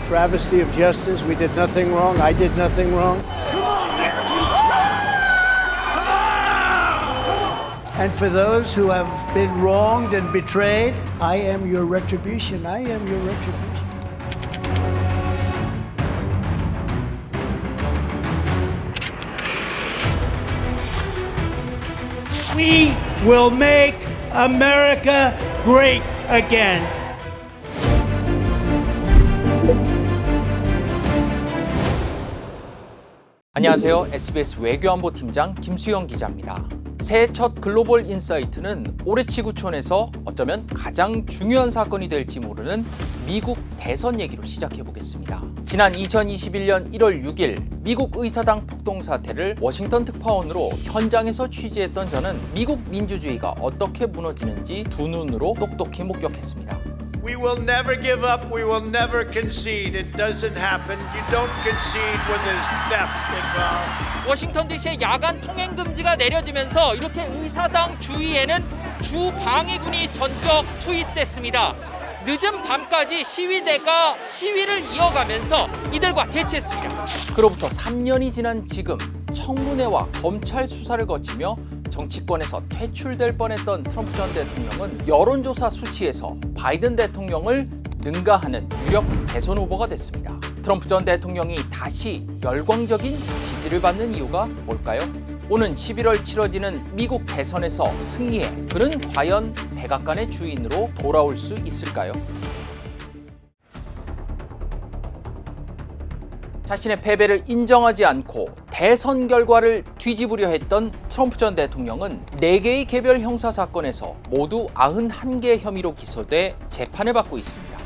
travesty of justice. We did nothing wrong. I did nothing wrong. And for those who have been wronged and betrayed, I am your retribution. I am your retribution. We will make America great again. 안녕하세요. SBS 외교안보팀장 김수영 기자입니다. 새해 첫 글로벌 인사이트는 올해 지구촌에서 어쩌면 가장 중요한 사건이 될지 모르는 미국 대선 얘기로 시작해 보겠습니다. 지난 2021년 1월 6일 미국 의사당 폭동 사태를 워싱턴 특파원으로 현장에서 취재했던 저는 미국 민주주의가 어떻게 무너지는지 두 눈으로 똑똑히 목격했습니다. We will never give up. We will never concede. It doesn't happen. You don't concede when there's theft involved. 워싱턴 DC의 야간 통행 금지가 내려지면서 이렇게 의사당 주위에는 주 방위군이 전격 투입됐습니다. 늦은 밤까지 시위대가 시위를 이어가면서 이들과 대치했습니다. 그로부터 3년이 지난 지금 청문회와 검찰 수사를 거치며 정치권에서 퇴출될 뻔했던 트럼프 전 대통령은 여론조사 수치에서 바이든 대통령을 능가하는 유력 대선 후보가 됐습니다. 트럼프 전 대통령이 다시 열광적인 지지를 받는 이유가 뭘까요? 오는 11월 치러지는 미국 대선에서 승리해 그는 과연 백악관의 주인으로 돌아올 수 있을까요? 자신의 패배를 인정하지 않고 대선 결과를 뒤집으려 했던 트럼프 전 대통령은 4개의 개별 형사 사건에서 모두 91개의 혐의로 기소돼 재판을 받고 있습니다.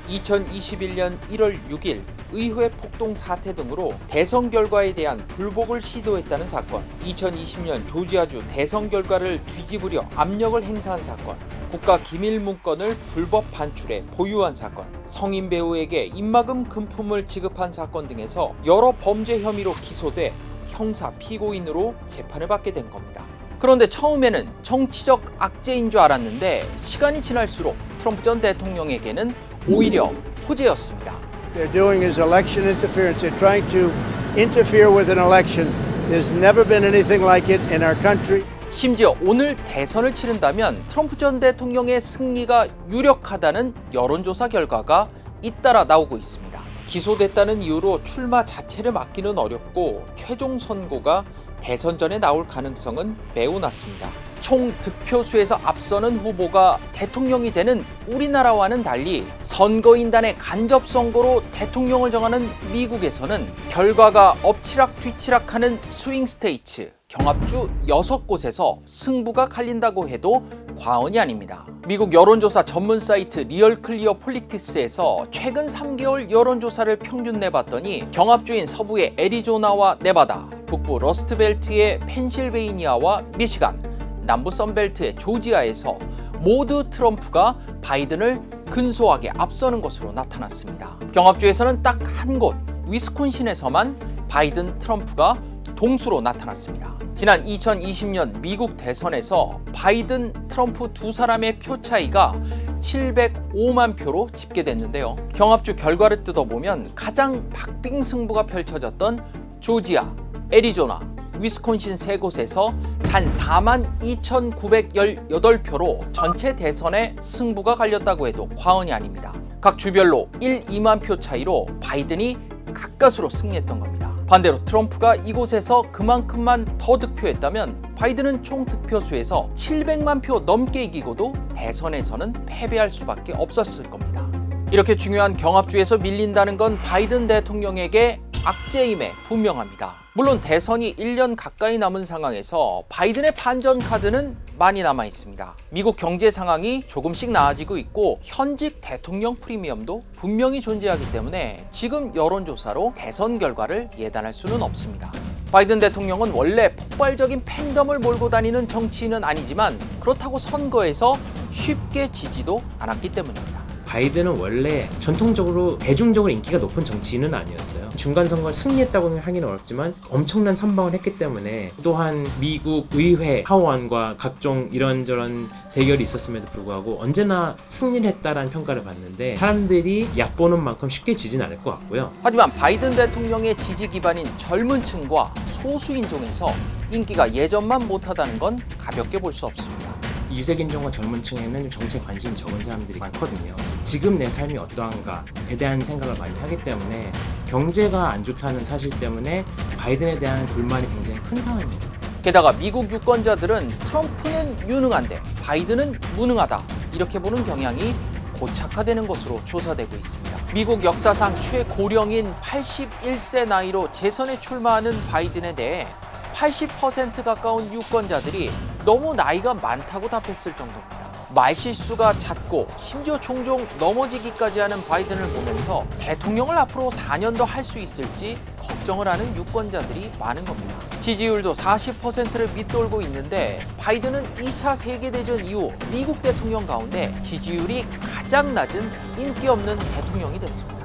2021년 1월 6일 의회 폭동 사태 등으로 대선 결과에 대한 불복을 시도했다는 사건, 2020년 조지아주 대선 결과를 뒤집으려 압력을 행사한 사건, 국가 기밀 문건을 불법 반출해 보유한 사건, 성인 배우에게 입막음 금품을 지급한 사건 등에서 여러 범죄 혐의로 기소돼 형사 피고인으로 재판을 받게 된 겁니다. 그런데 처음에는 정치적 악재인 줄 알았는데 시간이 지날수록 트럼프 전 대통령에게는 오히려 호재였습니다. They're doing is election interference. They're trying to interfere with an election. There's never been anything like it in our country. 심지어 오늘 대선을 치른다면 트럼프 전 대통령의 승리가 유력하다는 여론조사 결과가 잇따라 나오고 있습니다. 기소됐다는 이유로 출마 자체를 막기는 어렵고 최종 선고가 대선 전에 나올 가능성은 매우 낮습니다. 총 득표수에서 앞서는 후보가 대통령이 되는 우리나라와는 달리 선거인단의 간접 선거로 대통령을 정하는 미국에서는 결과가 엎치락뒤치락하는 스윙 스테이츠, 경합주 6곳에서 승부가 갈린다고 해도 과언이 아닙니다. 미국 여론조사 전문 사이트 리얼클리어 폴리틱스에서 최근 3개월 여론조사를 평균 내봤더니 경합주인 서부의 애리조나와 네바다, 북부 러스트벨트의 펜실베이니아와 미시간, 남부 선벨트의 조지아에서 모두 트럼프가 바이든을 근소하게 앞서는 것으로 나타났습니다. 경합주에서는 딱 한 곳, 위스콘신에서만 바이든 트럼프가 동수로 나타났습니다. 지난 2020년 미국 대선에서 바이든 트럼프 두 사람의 표 차이가 705만 표로 집계됐는데요. 경합주 결과를 뜯어보면 가장 박빙승부가 펼쳐졌던 조지아, 애리조나, 위스콘신 세 곳에서 단 42,918표로 전체 대선의 승부가 갈렸다고 해도 과언이 아닙니다. 각 주별로 1, 2만 표 차이로 바이든이 가까스로 승리했던 겁니다. 반대로 트럼프가 이곳에서 그만큼만 더 득표했다면 바이든은 총 득표수에서 700만 표 넘게 이기고도 대선에서는 패배할 수밖에 없었을 겁니다. 이렇게 중요한 경합주에서 밀린다는 건 바이든 대통령에게 악재임에 분명합니다. 물론 대선이 1년 가까이 남은 상황에서 바이든의 반전 카드는 많이 남아 있습니다. 미국 경제 상황이 조금씩 나아지고 있고 현직 대통령 프리미엄도 분명히 존재하기 때문에 지금 여론조사로 대선 결과를 예단할 수는 없습니다. 바이든 대통령은 원래 폭발적인 팬덤을 몰고 다니는 정치인은 아니지만 그렇다고 선거에서 쉽게 지지도 않았기 때문입니다. 바이든은 원래 전통적으로 대중적으로 인기가 높은 정치인은 아니었어요. 중간 선거를 승리했다고 하기는 어렵지만 엄청난 선방을 했기 때문에, 또한 미국 의회 하원과 각종 이런저런 대결이 있었음에도 불구하고 언제나 승리를 했다라는 평가를 받는데, 사람들이 얕보는 만큼 쉽게 지진 않을 것 같고요. 하지만 바이든 대통령의 지지 기반인 젊은 층과 소수인종에서 인기가 예전만 못하다는 건 가볍게 볼 수 없습니다. 유색인종과 젊은 층에는 정치에 관심이 적은 사람들이 많거든요. 지금 내 삶이 어떠한가에 대한 생각을 많이 하기 때문에, 경제가 안 좋다는 사실 때문에 바이든에 대한 불만이 굉장히 큰 상황입니다. 게다가 미국 유권자들은 트럼프는 유능한데 바이든은 무능하다, 이렇게 보는 경향이 고착화되는 것으로 조사되고 있습니다. 미국 역사상 최고령인 81세 나이로 재선에 출마하는 바이든에 대해 80% 가까운 유권자들이 너무 나이가 많다고 답했을 정도입니다. 말실수가 잦고 심지어 종종 넘어지기까지 하는 바이든을 보면서 대통령을 앞으로 4년 더 할 수 있을지 걱정을 하는 유권자들이 많은 겁니다. 지지율도 40%를 밑돌고 있는데, 바이든은 2차 세계대전 이후 미국 대통령 가운데 지지율이 가장 낮은 인기 없는 대통령이 됐습니다.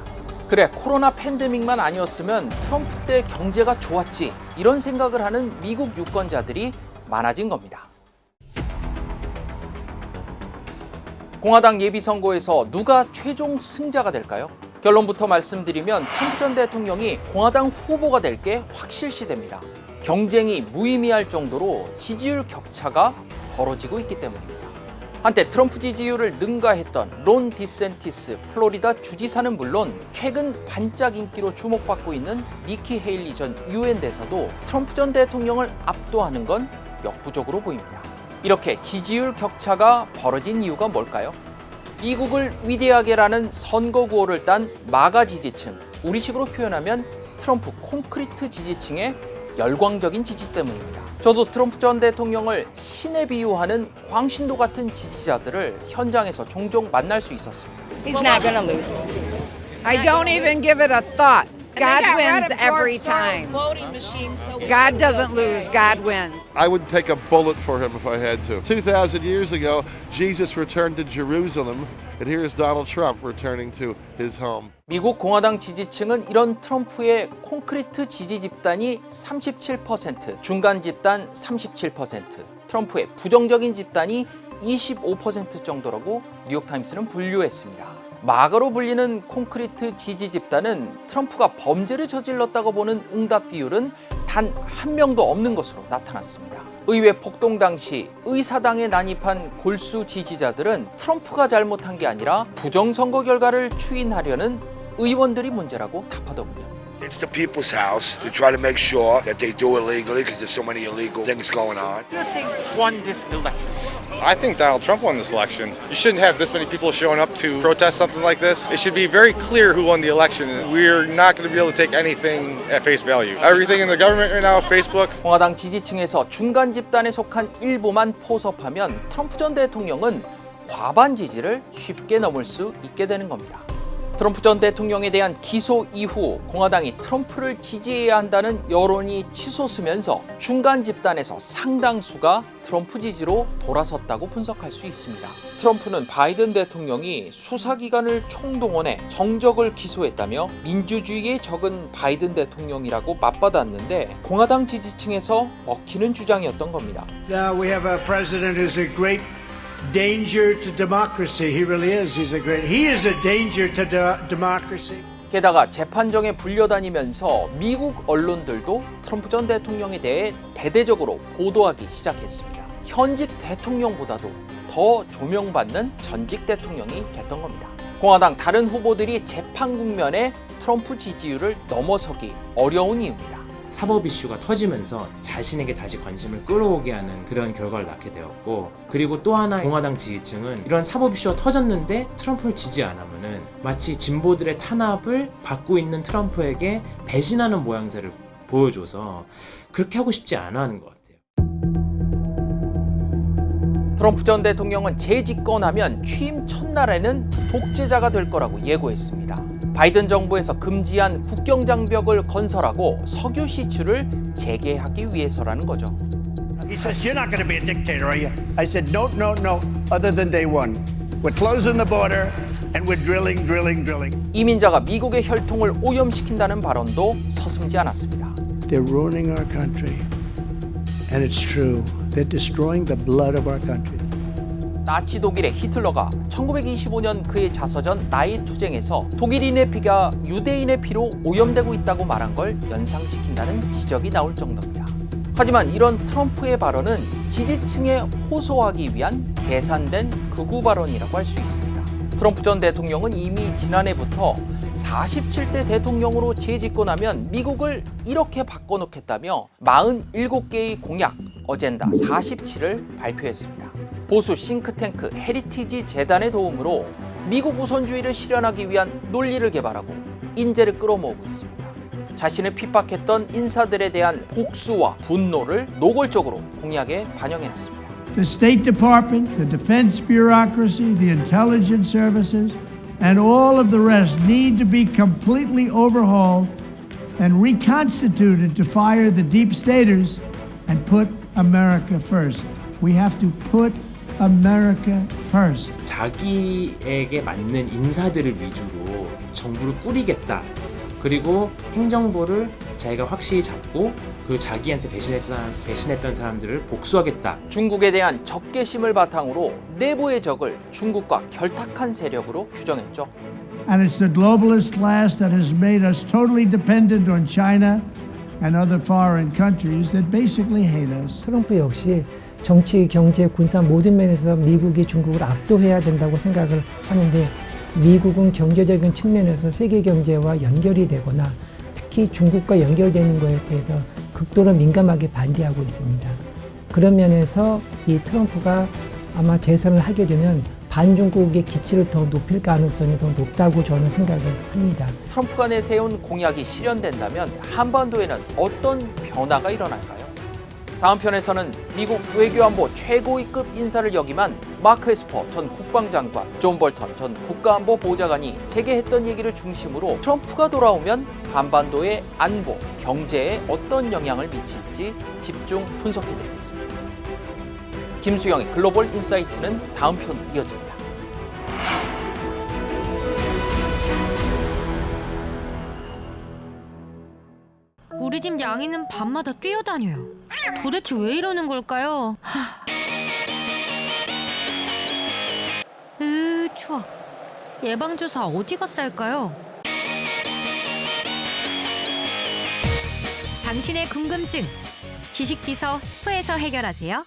그래, 코로나 팬데믹만 아니었으면 트럼프 때 경제가 좋았지, 이런 생각을 하는 미국 유권자들이 많아진 겁니다. 공화당 예비선거에서 누가 최종 승자가 될까요? 결론부터 말씀드리면 트럼프 전 대통령이 공화당 후보가 될 게 확실시됩니다. 경쟁이 무의미할 정도로 지지율 격차가 벌어지고 있기 때문입니다. 한때 트럼프 지지율을 능가했던 론 디샌티스 플로리다 주지사는 물론, 최근 반짝 인기로 주목받고 있는 니키 헤일리 전 유엔 대사도 트럼프 전 대통령을 압도하는 건 역부족으로 보입니다. 이렇게 지지율 격차가 벌어진 이유가 뭘까요? 미국을 위대하게라는 선거 구호를 딴 마가 지지층, 우리식으로 표현하면 트럼프 콘크리트 지지층의 열광적인 지지 때문입니다. 저도 트럼프 전 대통령을 신에 비유하는 광신도 같은 지지자들을 현장에서 종종 만날 수 있었습니다. He's not going to lose. I don't even give it a thought. God wins every time. God doesn't lose, God wins. I would take a bullet for him if I had to. 2,000 years ago, Jesus returned to Jerusalem, and here's Donald Trump returning to his home. 미국 공화당 지지층은 이런 트럼프의 콘크리트 지지 집단이 37%, 중간 집단 37%, 트럼프의 부정적인 집단이 25% 정도라고 뉴욕타임스는 분류했습니다. 마가로 불리는 콘크리트 지지 집단은 트럼프가 범죄를 저질렀다고 보는 응답 비율은 단 한 명도 없는 것으로 나타났습니다. 의회 폭동 당시 의사당에 난입한 골수 지지자들은 트럼프가 잘못한 게 아니라 부정선거 결과를 추인하려는 의원들이 문제라고 답하더군요. It's the people's house to try to make sure that they do it legally because there's so many illegal things going on. Who do you think won this election? I think Donald Trump won this election. You shouldn't have this many people showing up to protest something like this. It should be very clear who won the election. We're not going to be able to take anything at face value. Everything in the government right now, Facebook. 공화당 지지층에서 중간 집단에 속한 일부만 포섭하면 트럼프 전 대통령은 과반 지지를 쉽게 넘을 수 있게 되는 겁니다. 트럼프 전 대통령에 대한 기소 이후 공화당이 트럼프를 지지해야 한다는 여론이 치솟으면서 중간 집단에서 상당수가 트럼프 지지로 돌아섰다고 분석할 수 있습니다. 트럼프는 바이든 대통령이 수사기관을 총동원해 정적을 기소했다며 민주주의의 적은 바이든 대통령이라고 맞받았는데, 공화당 지지층에서 먹히는 주장이었던 겁니다. Now we have a president who's a great danger to democracy. He really is. He is a danger to democracy. 게다가 재판정에 불려다니면서 미국 언론들도 트럼프 전 대통령에 대해 대대적으로 보도하기 시작했습니다. 현직 대통령보다도 더 조명받는 전직 대통령이 됐던 겁니다. 공화당 다른 후보들이 재판 국면에 트럼프 지지율을 넘어서기 어려운 이유입니다. 사법 이슈가 터지면서 자신에게 다시 관심을 끌어오게 하는 그런 결과를 낳게 되었고, 그리고 또 하나 공화당 지지층은 이런 사법 이슈가 터졌는데 트럼프를 지지 안 하면은 마치 진보들의 탄압을 받고 있는 트럼프에게 배신하는 모양새를 보여줘서 그렇게 하고 싶지 않아 하는 것 같아요. 트럼프 전 대통령은 재집권하면 취임 첫날에는 독재자가 될 거라고 예고했습니다. 바이든 정부에서 금지한 국경장벽을 건설하고 석유 시출을 재개하기 위해서라는 거죠. He says, "You're not going to be a dictator, are you?" I said, "No, no, no. Other than day one, we're closing the border, And we're drilling. 이민자가 미국의 혈통을 오염시킨다는 발언도 서슴지 않았습니다. They're ruining our country. And it's true. They're destroying the blood of our country. 나치 독일의 히틀러가 1925년 그의 자서전 나의 투쟁에서 독일인의 피가 유대인의 피로 오염되고 있다고 말한 걸 연상시킨다는 지적이 나올 정도입니다. 하지만 이런 트럼프의 발언은 지지층에 호소하기 위한 계산된 극우 발언이라고 할 수 있습니다. 트럼프 전 대통령은 이미 지난해부터 47대 대통령으로 재짓고 나면 미국을 이렇게 바꿔놓겠다며 47개의 공약, 어젠다 47을 발표했습니다. 보수 싱크탱크 헤리티지 재단의 도움으로 미국 우선주의를 실현하기 위한 논리를 개발하고 인재를 끌어모으고 있습니다. 자신을 핍박했던 인사들에 대한 복수와 분노를 노골적으로 공약에 반영해놨습니다. The State Department, the defense bureaucracy, the intelligence services, and all of the rest need to be completely overhauled and reconstituted to fire the deep staters and put America first. We have to put America first. 자기에게 맞는 인사들을 위주로 정부를 꾸리겠다. 그리고 행정부를 자기가 확실히 잡고 그 자기한테 배신했던 사람들을 복수하겠다. 중국에 대한 적개심을 바탕으로 내부의 적을 중국과 결탁한 세력으로 규정했죠. And it's the globalist class that has made us totally dependent on China and other foreign countries that basically hate us. 트럼프 역시 정치, 경제, 군사 모든 면에서 미국이 중국을 압도해야 된다고 생각을 하는데 미국은 경제적인 측면에서 세계 경제와 연결이 되거나 특히 중국과 연결되는 것에 대해서 극도로 민감하게 반대하고 있습니다. 그런 면에서 이 트럼프가 아마 재선을 하게 되면 반중국의 기치를 더 높일 가능성이 더 높다고 저는 생각을 합니다. 트럼프가 내세운 공약이 실현된다면 한반도에는 어떤 변화가 일어날까요? 다음 편에서는 미국 외교안보 최고위급 인사를 역임한 마크 에스퍼 전 국방장관, 존 볼턴 전 국가안보 보좌관이 재개했던 얘기를 중심으로 트럼프가 돌아오면 한반도의 안보, 경제에 어떤 영향을 미칠지 집중 분석해드리겠습니다. 김수영의 글로벌 인사이트는 다음 편 이어집니다. 우리 집 양이는 밤마다 뛰어다녀요. 도대체 왜 이러는 걸까요? 추워. 예방주사 어디 가서 살까요? 당신의 궁금증, 지식비서 스포에서 해결하세요.